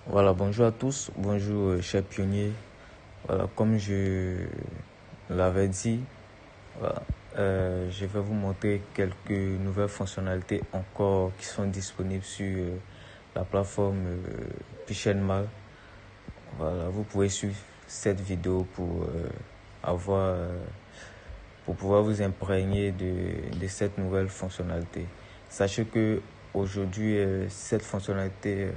Voilà, bonjour à tous, bonjour chers pionniers. Voilà, comme je l'avais dit, voilà, je vais vous montrer quelques nouvelles fonctionnalités encore qui sont disponibles sur la plateforme Pichenmal. Voilà, vous pouvez suivre cette vidéo pour pouvoir vous imprégner de cette nouvelle fonctionnalité. Sachez que aujourd'hui, cette fonctionnalité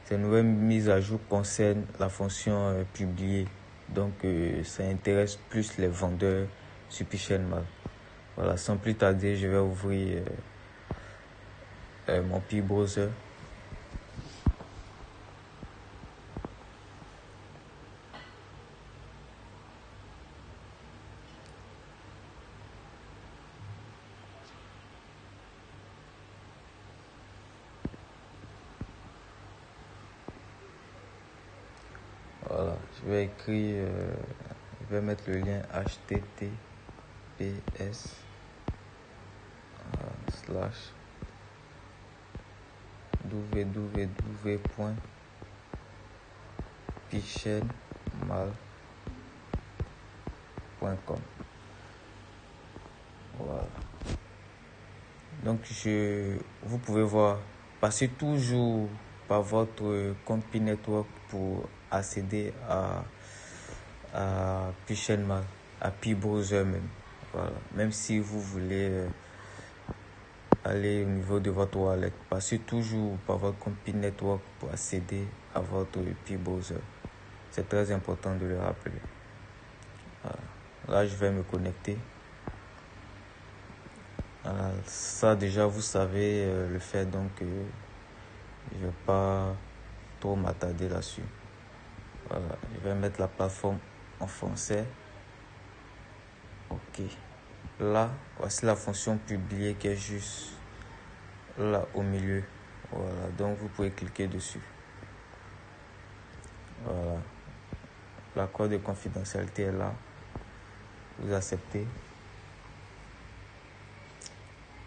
ces nouvelles mises à jour concernent la fonction publier. Donc, ça intéresse plus les vendeurs sur Pichenmal. Voilà, sans plus tarder, je vais ouvrir mon Pi-Browser. Voilà, je vais écrire, je vais mettre le lien https www.pichenmal.com. Voilà. Donc, vous pouvez voir, passez toujours par votre compte Pi-Network pour accéder à Pichenmal, à Pi-Browser même. Voilà. Même si vous voulez aller au niveau de votre wallet, passez toujours par votre compte Pi-Network pour accéder à votre Pi-Browser. C'est très important de le rappeler. Voilà. Là, je vais me connecter. Ça déjà vous savez le faire, donc je ne vais pas trop m'attarder là-dessus. Voilà, je vais mettre la plateforme en français. Ok, là voici la fonction publier qui est juste là au milieu. Voilà, donc vous pouvez cliquer dessus. Voilà, l'accord de confidentialité est là, vous acceptez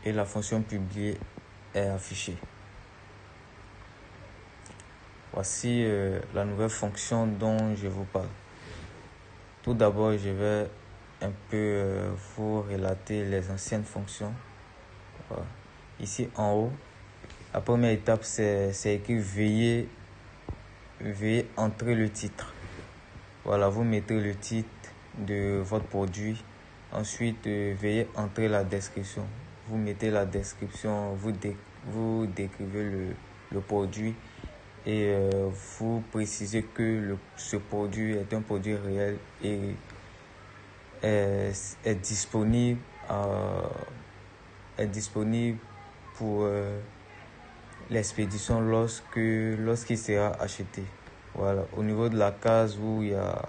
et la fonction publier est affichée. Voici la nouvelle fonction dont je vous parle. Tout d'abord, je vais un peu vous relater les anciennes fonctions. Voilà. Ici en haut, la première étape, c'est écrit veuillez entrer le titre. Voilà, vous mettez le titre de votre produit. Ensuite, veuillez entrer la description. Vous mettez la description, vous décrivez le produit et vous précisez que ce produit est un produit réel et est disponible pour l'expédition lorsqu'il sera acheté. Voilà, au niveau de la case où il y a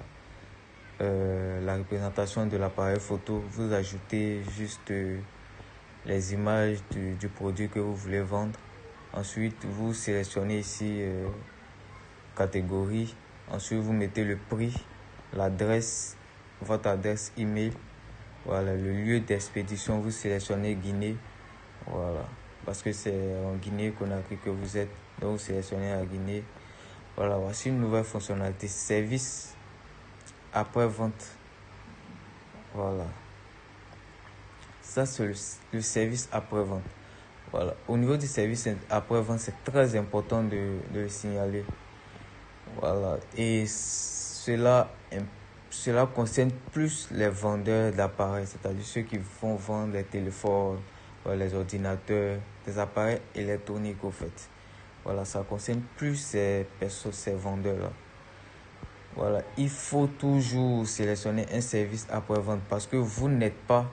la représentation de l'appareil photo, vous ajoutez juste les images du produit que vous voulez vendre. Ensuite, vous sélectionnez ici catégorie. Ensuite, vous mettez le prix, l'adresse, votre adresse email. Voilà, le lieu d'expédition, vous sélectionnez Guinée. Voilà, parce que c'est en Guinée-Conakry que vous êtes. Donc, vous sélectionnez la Guinée. Voilà, voici une nouvelle fonctionnalité. Service après-vente. Voilà. Ça, c'est le service après-vente. Voilà. Au niveau du service après-vente, c'est très important de le signaler. Voilà. Et cela concerne plus les vendeurs d'appareils, c'est-à-dire ceux qui vont vendre les téléphones, les ordinateurs, des appareils électroniques au fait. Voilà, ça concerne plus ces vendeurs-là. Voilà, il faut toujours sélectionner un service après-vente parce que vous n'êtes pas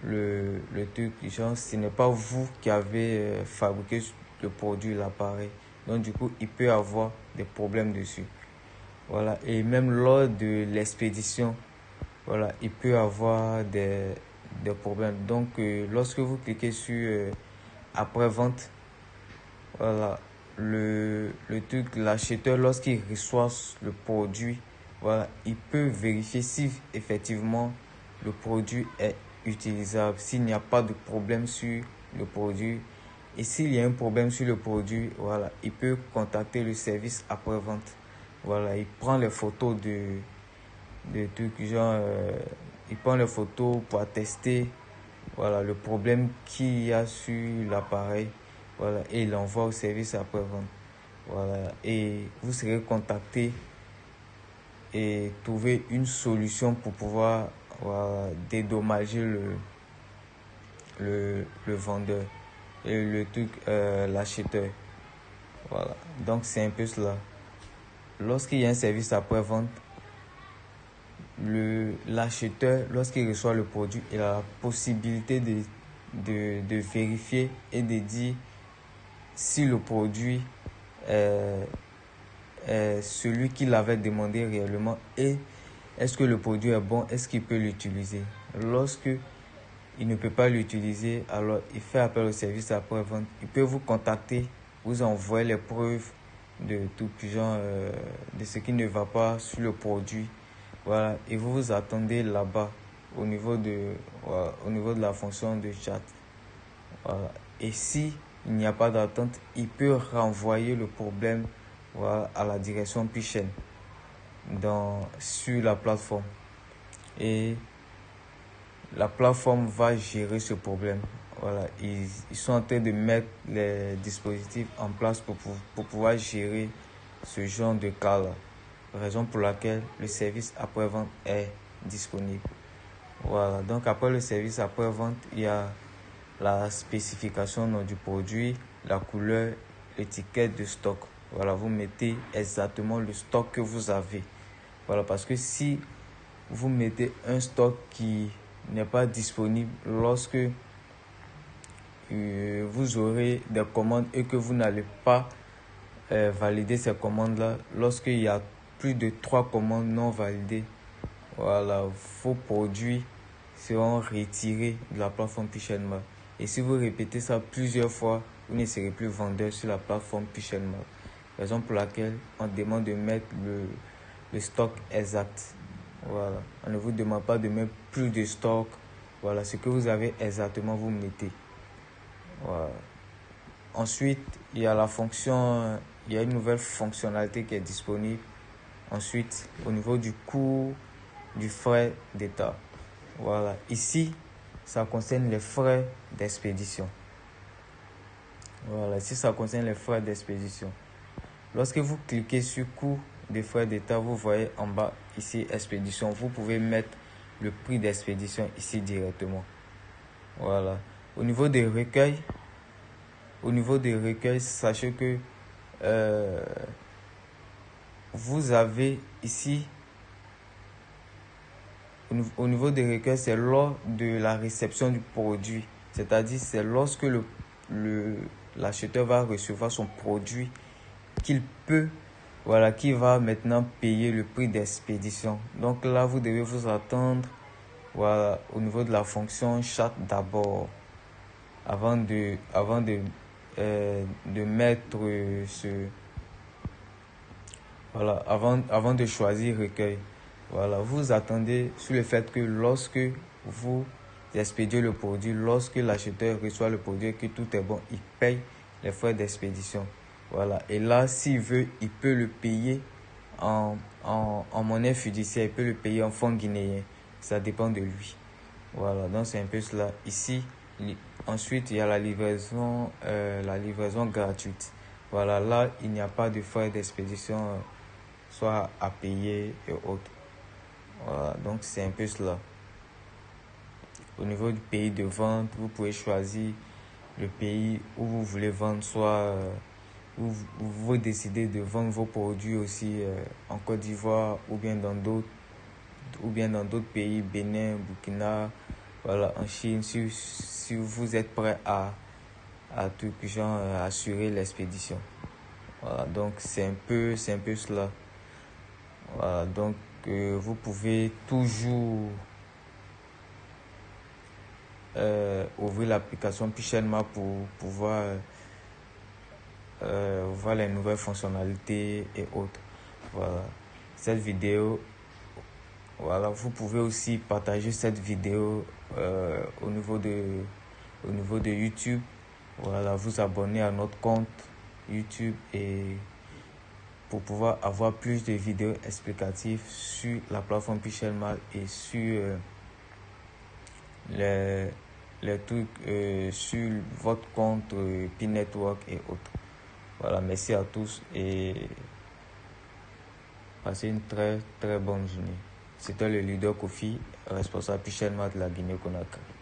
le truc, genre, ce n'est pas vous qui avez fabriqué le produit, l'appareil. Donc, du coup, il peut y avoir des problèmes dessus. Voilà, et même lors de l'expédition, voilà, il peut y avoir des problèmes. Donc, lorsque vous cliquez sur après-vente, voilà, le truc, l'acheteur, lorsqu'il reçoit le produit, voilà, il peut vérifier si effectivement le produit est utilisable. S'il n'y a pas de problème sur le produit, Et s'il y a un problème sur le produit, voilà, il peut contacter le service après-vente. Voilà, il prend les photos de trucs genre, il prend les photos pour attester, voilà, le problème qu'il y a sur l'appareil, voilà, et il l'envoie au service après-vente. Voilà, et vous serez contacté et trouver une solution pour pouvoir, voilà, dédommager le vendeur et le truc, l'acheteur. Voilà, donc c'est un peu cela. Lorsqu'il y a un service après-vente, l'acheteur, lorsqu'il reçoit le produit, il a la possibilité de vérifier et de dire si le produit est celui qu'il avait demandé réellement et est-ce que le produit est bon, est-ce qu'il peut l'utiliser. Lorsque il ne peut pas l'utiliser, alors il fait appel au service après-vente. Il peut vous contacter, vous envoyer les preuves de tout genre, de ce qui ne va pas sur le produit. Voilà, et vous vous attendez là-bas au niveau de la fonction de chat. Voilà. Et si il n'y a pas d'attente, il peut renvoyer le problème, voilà, à la direction Pichen sur la plateforme. Et la plateforme va gérer ce problème. Voilà, ils sont en train de mettre les dispositifs en place pour pouvoir gérer ce genre de cas-là. Raison pour laquelle le service après-vente est disponible. Voilà, donc après le service après-vente, il y a la spécification du produit, la couleur, l'étiquette de stock. Voilà, vous mettez exactement le stock que vous avez. Voilà, parce que si vous mettez un stock qui n'est pas disponible lorsque vous aurez des commandes et que vous n'allez pas valider ces commandes-là, lorsqu'il y a plus de 3 commandes non validées, voilà, vos produits seront retirés de la plateforme Pichenmall. Et si vous répétez ça plusieurs fois, vous ne serez plus vendeur sur la plateforme Pichenmall. Raison pour laquelle on demande de mettre le stock exact. Voilà. On ne vous demande pas de mettre plus de stock. Voilà, ce que vous avez exactement, vous mettez. Voilà. Ensuite, il y a une nouvelle fonctionnalité qui est disponible. Ensuite, au niveau du coût du frais d'État. Voilà. Ici, ça concerne les frais d'expédition. Voilà. Ici, ça concerne les frais d'expédition. Lorsque vous cliquez sur coût des frais d'État, vous voyez en bas ici expédition. Vous pouvez mettre le prix d'expédition ici directement. Voilà. Au niveau des recueils, sachez que vous avez ici, au niveau des recueils, c'est lors de la réception du produit. C'est-à-dire, c'est lorsque l'acheteur va recevoir son produit qu'il va maintenant payer le prix d'expédition. Donc là, vous devez vous attendre, voilà, au niveau de la fonction chat d'abord, avant de mettre avant de choisir recueil. Voilà, vous attendez sur le fait que lorsque vous expédiez le produit, lorsque l'acheteur reçoit le produit et que tout est bon, il paye les frais d'expédition. Voilà, et là, s'il veut, il peut le payer en monnaie fiduciaire, il peut le payer en fonds guinéens. Ça dépend de lui. Voilà, donc c'est un peu cela. Ici, ensuite, il y a la livraison gratuite. Voilà, là, il n'y a pas de frais d'expédition, soit à payer et autres. Voilà, donc c'est un peu cela. Au niveau du pays de vente, vous pouvez choisir le pays où vous voulez vendre, soit où vous décidez de vendre vos produits aussi en Côte d'Ivoire ou bien dans d'autres pays, Bénin, Burkina, voilà, en Chine, si vous êtes prêt à tout genre assurer l'expédition. Voilà, donc c'est un peu cela. Voilà, donc vous pouvez toujours ouvrir l'application Pichenmall pour pouvoir voir les nouvelles fonctionnalités et autres. Voilà, cette vidéo, voilà, vous pouvez aussi partager cette vidéo au niveau de YouTube. Voilà, vous abonner à notre compte YouTube et pour pouvoir avoir plus de vidéos explicatives sur la plateforme Pixelmate et sur les trucs sur votre compte P-Network et autres. Voilà, merci à tous et passez une très très bonne journée. C'était le leader Kofi, responsable Pixelmate de la Guinée-Conakry.